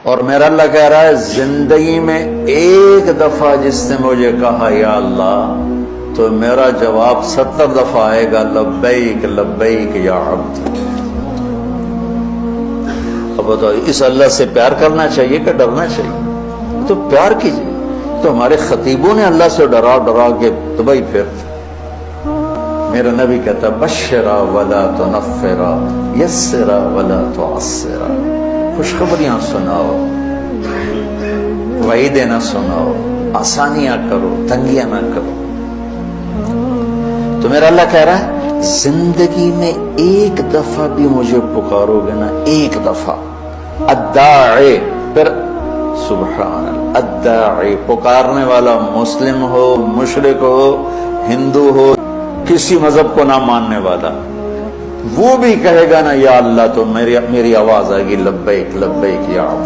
اور میرا اللہ کہہ رہا ہے زندگی میں ایک دفعہ جس نے مجھے کہا یا اللہ تو میرا جواب 70 دفعہ آئے گا لبیک لبیک یا عبد۔ اب بتاؤ اس اللہ سے پیار کرنا چاہیے کہ ڈرنا چاہیے؟ تو پیار کیجیے۔ تو ہمارے خطیبوں نے اللہ سے ڈرا ڈرا کے دبئی پھرتے۔ میرا نبی کہتا بشرا ولا تنفرا یسرا ولا تعسرا، خوشخبریاں سناؤ، وعیدیں نہ سناؤ، آسانیاں کرو، تنگیاں نہ کرو۔ تو میرا اللہ کہہ رہا ہے زندگی میں ایک دفعہ بھی مجھے پکارو گے نا، ایک دفعہ، الداعی، پھر سبحان اللہ، الداعی، پکارنے والا مسلم ہو، مشرک ہو، ہندو ہو، کسی مذہب کو نہ ماننے والا، وہ بھی کہے گا نا یا اللہ تو میری آواز آئے گی لبیک لبیک یا عبد۔